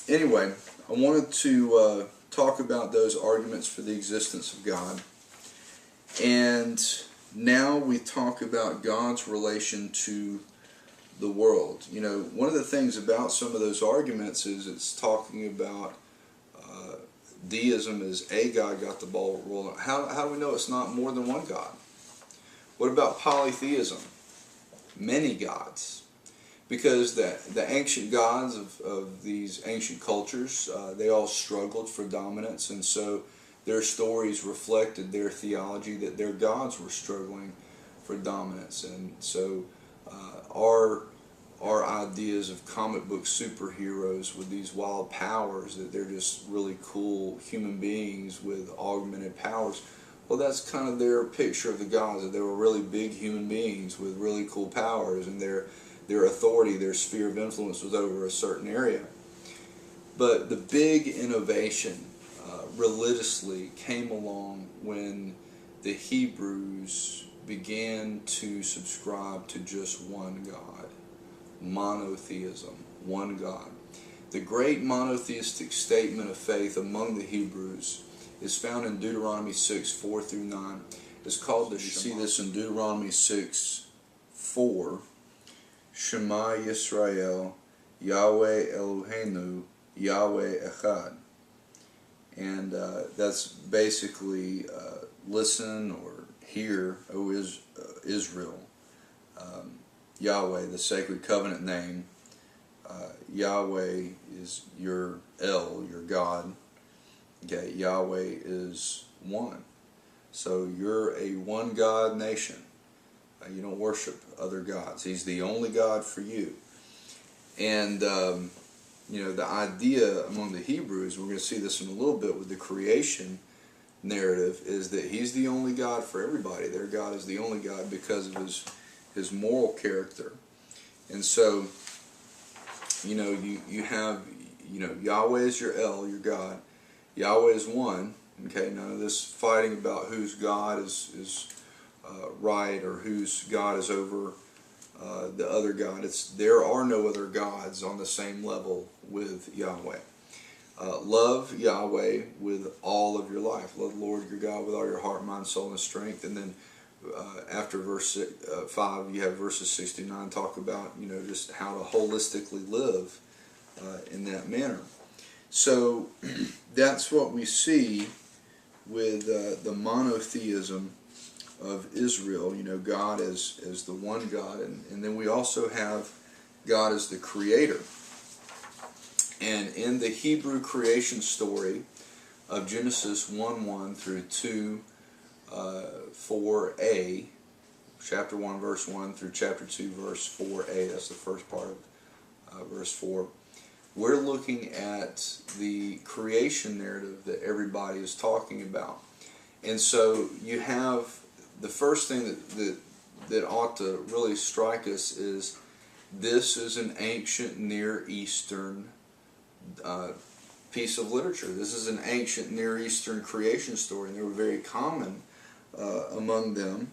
Anyway, I wanted to talk about those arguments for the existence of God. And now we talk about God's relation to the world. You know, one of the things about some of those arguments is it's talking about deism as a God got the ball rolling. How do we know it's not more than one God? What about polytheism? Many gods. Because the ancient gods of these ancient cultures, they all struggled for dominance, and so their stories reflected their theology that their gods were struggling for dominance. And so our ideas of comic book superheroes with these wild powers, that they're just really cool human beings with augmented powers, well, that's kind of their picture of the gods, that they were really big human beings with really cool powers, and their authority, their sphere of influence was over a certain area. But the big innovation religiously came along when the Hebrews began to subscribe to just one God. Monotheism, one God. The great monotheistic statement of faith among the Hebrews is found in Deuteronomy 6, 4 through 9. It's called the Shema. You see this in Deuteronomy 6, 4. Shema Yisrael, Yahweh Eloheinu, Yahweh Echad. And that's basically listen or hear, O Israel. Yahweh, the sacred covenant name. Yahweh is your El, your God. Okay, Yahweh is one. So you're a one God nation. You don't worship other gods. He's the only God for you. And, you know, the idea among the Hebrews, we're going to see this in a little bit with the creation narrative, is that He's the only God for everybody. Their God is the only God because of His moral character. And so, you know, you have, you know, Yahweh is your El, your God. Yahweh is one. Okay, none of this fighting about whose God is right, or whose God is over the other God. There are no other gods on the same level with Yahweh. Love Yahweh with all of your life. Love the Lord your God with all your heart, mind, soul, and strength. And then after verse 5, you have verses 6 to 9 talk about, you know, just how to holistically live in that manner. So that's what we see with the monotheism of Israel, you know, God as the one God, and then we also have God as the creator. And in the Hebrew creation story of Genesis 1:1 through 2:4a, chapter 1 verse 1 through chapter 2 verse 4a, that's the first part of verse 4, we're looking at the creation narrative that everybody is talking about. And so you have the first thing that ought to really strike us is this is an ancient Near Eastern piece of literature. This is an ancient Near Eastern creation story, and they were very common among them.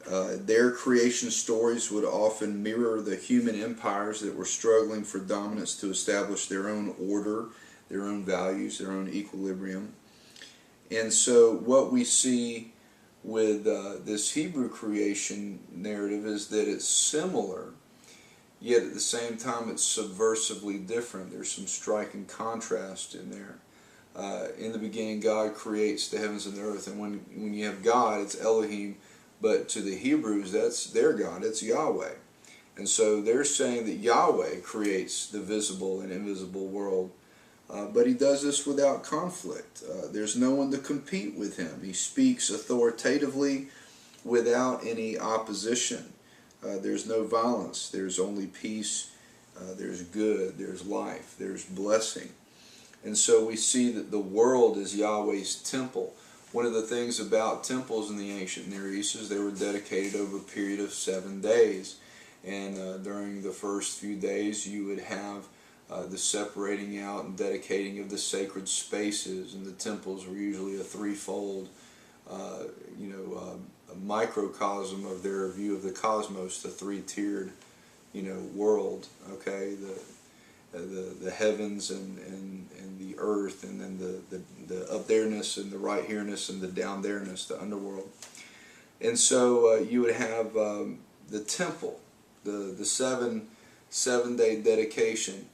Their creation stories would often mirror the human empires that were struggling for dominance to establish their own order, their own values, their own equilibrium. And so what we see with this Hebrew creation narrative is that it's similar, yet at the same time it's subversively different. There's some striking contrast in there. In the beginning, God creates the heavens and the earth, and when you have God, it's Elohim, but to the Hebrews, that's their God, it's Yahweh. And so they're saying that Yahweh creates the visible and invisible world, but He does this without conflict. There's no one to compete with Him. He speaks authoritatively without any opposition. There's no violence. There's only peace. There's good. There's life. There's blessing. And so we see that the world is Yahweh's temple. One of the things about temples in the ancient Near East is they were dedicated over a period of 7 days. And during the first few days you would have the separating out and dedicating of the sacred spaces, and the temples were usually a threefold, a microcosm of their view of the cosmos, the three-tiered, world. Okay, the heavens and the earth, and then the up there-ness and the right here-ness and the down there-ness, the underworld. And so you would have the temple, the seven-day dedication.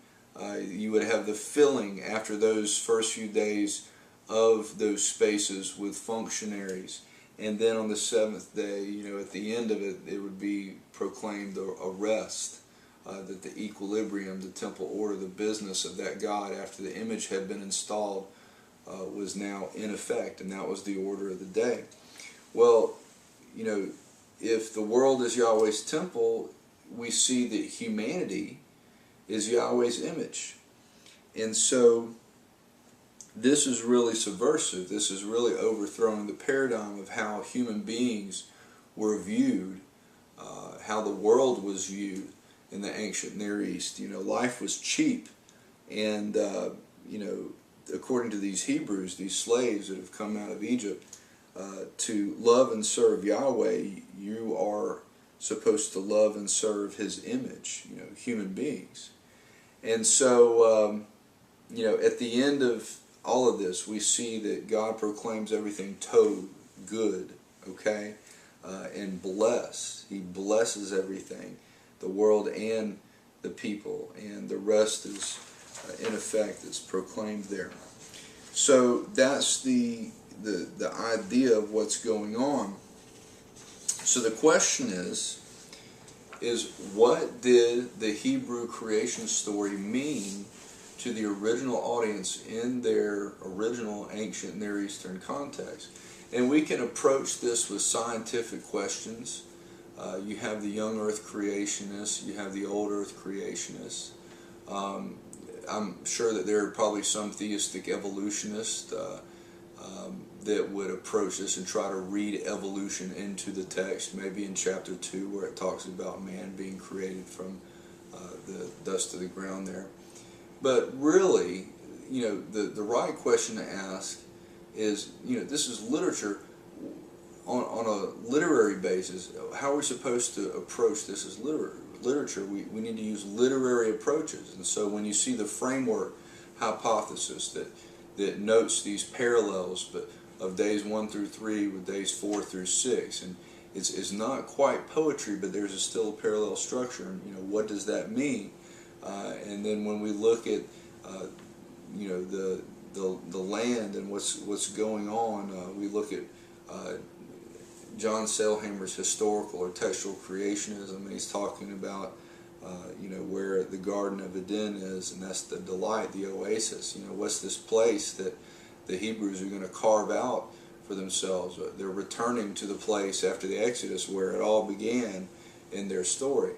You would have the filling after those first few days of those spaces with functionaries. And then on the seventh day, at the end of it, it would be proclaimed a rest, that the equilibrium, the temple order, the business of that God after the image had been installed was now in effect, and that was the order of the day. Well, if the world is Yahweh's temple, we see that humanity is Yahweh's image. And so this is really subversive. This is really overthrowing the paradigm of how human beings were viewed, how the world was viewed in the ancient Near East. Life was cheap, and according to these Hebrews, these slaves that have come out of Egypt, to love and serve Yahweh, you are supposed to love and serve His image, human beings. And so, at the end of all of this, we see that God proclaims everything tov, good, okay, and bless. He blesses everything, the world and the people, and the rest is, in effect, it's proclaimed there. So that's the idea of what's going on. So the question is what did the Hebrew creation story mean to the original audience in their original ancient Near Eastern context? And we can approach this with scientific questions. You have the young earth creationists, you have the old earth creationists. I'm sure that there are probably some theistic evolutionists that would approach this and try to read evolution into the text, maybe in chapter 2 where it talks about man being created from the dust of the ground there. But really, the right question to ask is, this is literature. On a literary basis, how are we supposed to approach this as literature? We need to use literary approaches. And so when you see the framework hypothesis that notes these parallels of days 1 through 3 with days 4 through 6, and it's not quite poetry, but there's still a parallel structure, and what does that mean? And then when we look at the land and what's going on, we look at John Sailhamer's historical or textual creationism, and he's talking about where the Garden of Eden is, and that's the delight, the oasis. What's this place that the Hebrews are going to carve out for themselves? They're returning to the place after the Exodus where it all began in their story.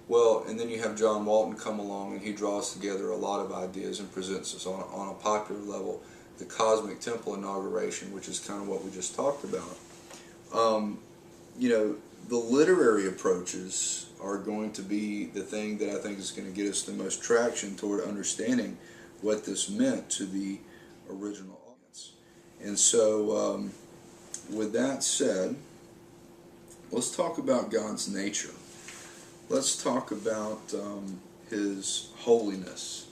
Well, and then you have John Walton come along, and he draws together a lot of ideas and presents us on a popular level the cosmic temple inauguration, which is kind of what we just talked about. The literary approaches are going to be the thing that I think is going to get us the most traction toward understanding what this meant to the original audience. And so, with that said, let's talk about God's nature. Let's talk about His holiness.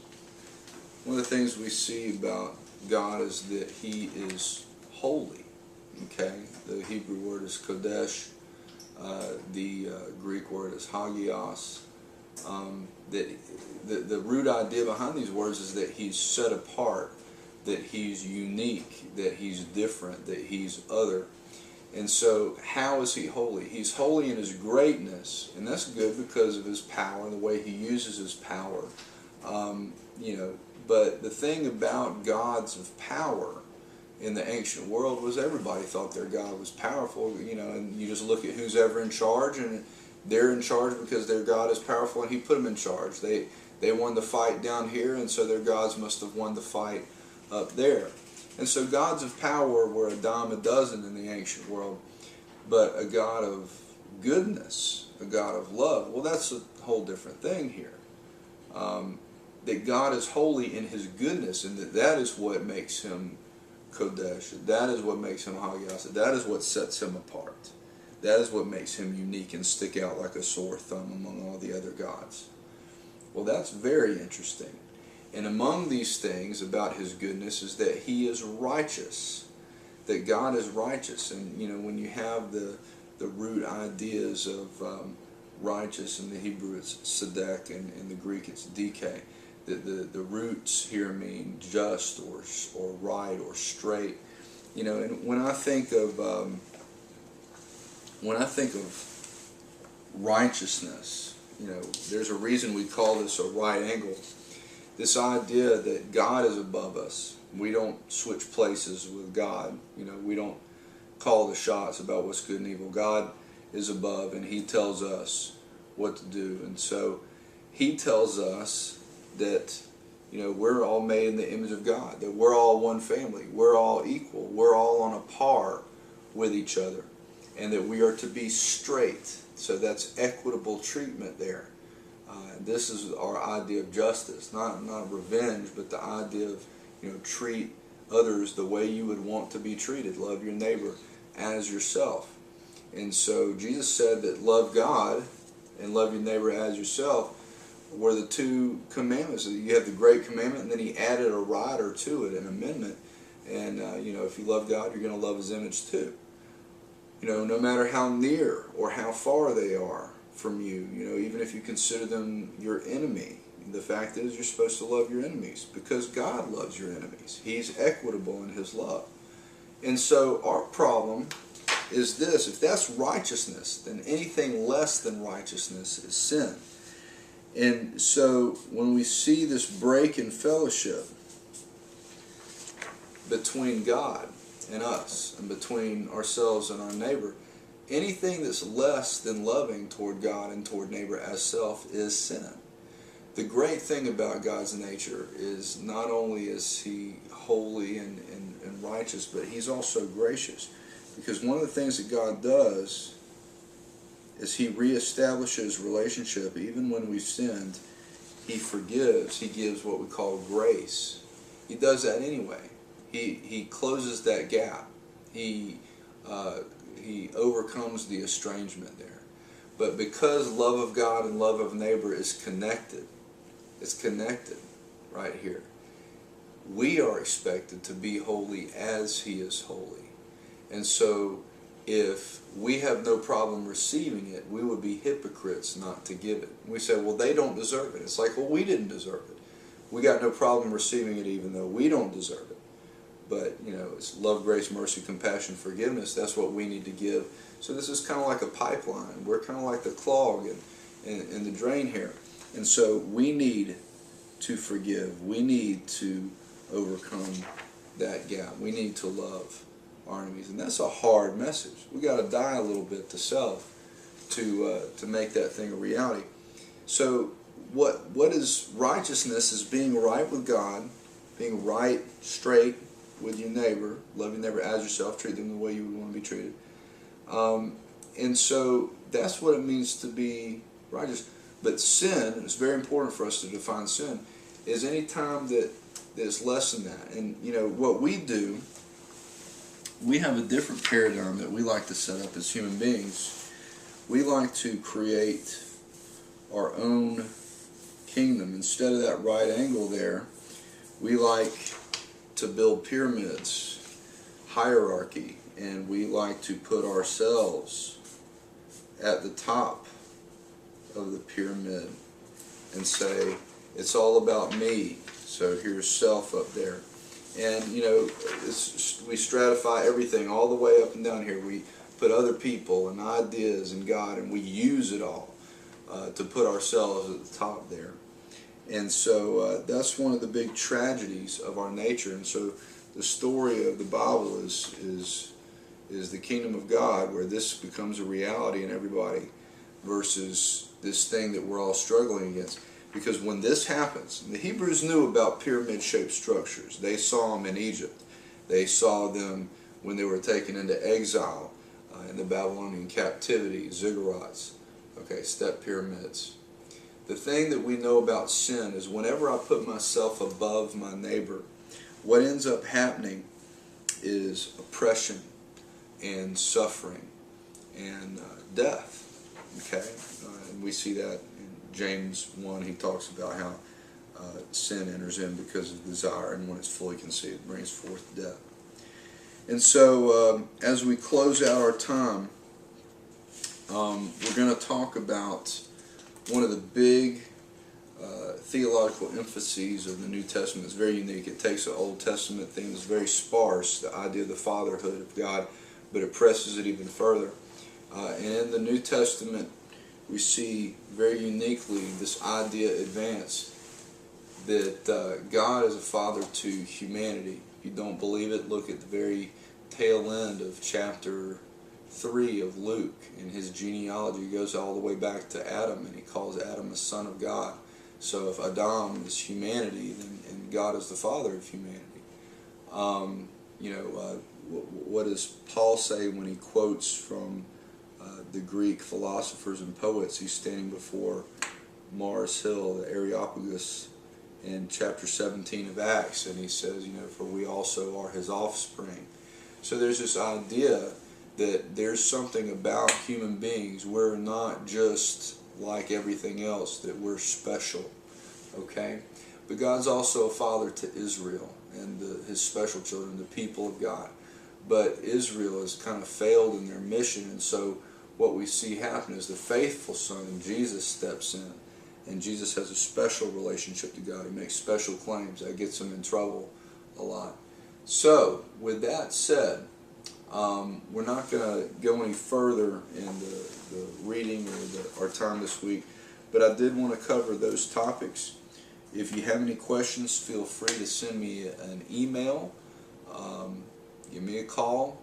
One of the things we see about God is that He is holy. Okay, the Hebrew word is kodesh, the Greek word is hagios. The root idea behind these words is that He's set apart, that He's unique, that He's different, that He's other. And so how is He holy? He's holy in His greatness, and that's good because of His power and the way He uses His power. But the thing about gods of power in the ancient world was everybody thought their God was powerful, and you just look at who's ever in charge, and they're in charge because their God is powerful and He put them in charge. They won the fight down here, and so their gods must have won the fight up there. And so gods of power were a dime a dozen in the ancient world, but a God of goodness, a God of love, well, that's a whole different thing here. That God is holy in His goodness, and that is what makes Him Kodesh, that is what makes Him Hagios, that is what sets Him apart. That is what makes Him unique and stick out like a sore thumb among all the other gods. Well, that's very interesting. And among these things about his goodness is that he is righteous, that God is righteous. And, you know, when you have the root ideas of righteous, in the Hebrew it's tzedek, and in the Greek it's dike. The roots here mean just or right or straight. You know, and when I think of righteousness, you know, there's a reason we call this a right angle. This idea that God is above us. We don't switch places with God. You know, we don't call the shots about what's good and evil. God is above, and he tells us what to do. And so he tells us that, you know, we're all made in the image of God, that we're all one family, we're all equal, we're all on a par with each other, and that we are to be straight. So that's equitable treatment there. This is our idea of justice, not revenge, but the idea of, you know, treat others the way you would want to be treated. Love your neighbor as yourself. And so Jesus said that love God and love your neighbor as yourself were the two commandments. You have the great commandment, and then he added a rider to it, an amendment. And you know, if you love God, you're going to love his image too. You know, no matter how near or how far they are from you, you know, even if you consider them your enemy, the fact is you're supposed to love your enemies because God loves your enemies. He's equitable in his love. And so our problem is this: if that's righteousness, then anything less than righteousness is sin. And so when we see this break in fellowship between God and us, and between ourselves and our neighbor, anything that's less than loving toward God and toward neighbor as self is sin. The great thing about God's nature is not only is he holy and righteous, but he's also gracious. Because one of the things that God does is he reestablishes relationship. Even when we've sinned, he forgives. He gives what we call grace. He does that anyway. He closes that gap. He overcomes the estrangement there. But because love of God and love of neighbor is connected, it's connected right here, we are expected to be holy as he is holy. And so if we have no problem receiving it, we would be hypocrites not to give it. We say, well, they don't deserve it. It's like, well, we didn't deserve it. We got no problem receiving it even though we don't deserve it. But, you know, it's love, grace, mercy, compassion, forgiveness. That's what we need to give. So this is kind of like a pipeline. We're kind of like the clog and the drain here. And so we need to forgive. We need to overcome that gap. We need to love our enemies. And that's a hard message. We got to die a little bit to self to make that thing a reality. So what is righteousness is being right with God, being right, straight with your neighbor, love your neighbor as yourself, treat them the way you would want to be treated. And so that's what it means to be righteous. But sin, and it's very important for us to define sin, is any time that it's less than that. And, you know, what we do, we have a different paradigm that we like to set up as human beings. We like to create our own kingdom. Instead of that right angle there, we like to build pyramids, hierarchy, and we like to put ourselves at the top of the pyramid and say, it's all about me, so here's self up there. And, you know, we stratify everything all the way up and down here. We put other people and ideas and God, and we use it all to put ourselves at the top there. And so that's one of the big tragedies of our nature. And so the story of the Bible is the kingdom of God, where this becomes a reality in everybody, versus this thing that we're all struggling against. Because when this happens, the Hebrews knew about pyramid-shaped structures. They saw them in Egypt. They saw them when they were taken into exile in the Babylonian captivity, ziggurats, okay, step pyramids. The thing that we know about sin is whenever I put myself above my neighbor, what ends up happening is oppression and suffering and death. Okay, and we see that in James 1, he talks about how sin enters in because of desire, and when it's fully conceived, it brings forth death. And so as we close out our time, we're going to talk about one of the big theological emphases of the New Testament. It's very unique. It takes an Old Testament thing that's very sparse, the idea of the fatherhood of God, but it presses it even further. And in the New Testament, we see very uniquely this idea advanced that God is a father to humanity. If you don't believe it, look at the very tail end of chapter 3 of Luke. In his genealogy, he goes all the way back to Adam, and he calls Adam a son of God. So if Adam is humanity, then and God is the father of humanity. What does Paul say when he quotes from the Greek philosophers and poets? He's standing before Mars Hill, the Areopagus, in chapter 17 of Acts, and he says, for we also are his offspring. So there's this idea that there's something about human beings. We're not just like everything else, that we're special, okay? But God's also a father to Israel and his special children, the people of God. But Israel has kind of failed in their mission, and so what we see happen is the faithful son, Jesus, steps in, and Jesus has a special relationship to God. He makes special claims. That gets him in trouble a lot. So, with that said, we're not going to go any further in the reading or our time this week, but I did want to cover those topics. If you have any questions, feel free to send me an email, give me a call,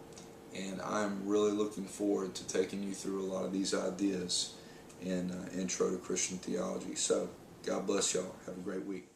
and I'm really looking forward to taking you through a lot of these ideas in Intro to Christian Theology. So, God bless y'all. Have a great week.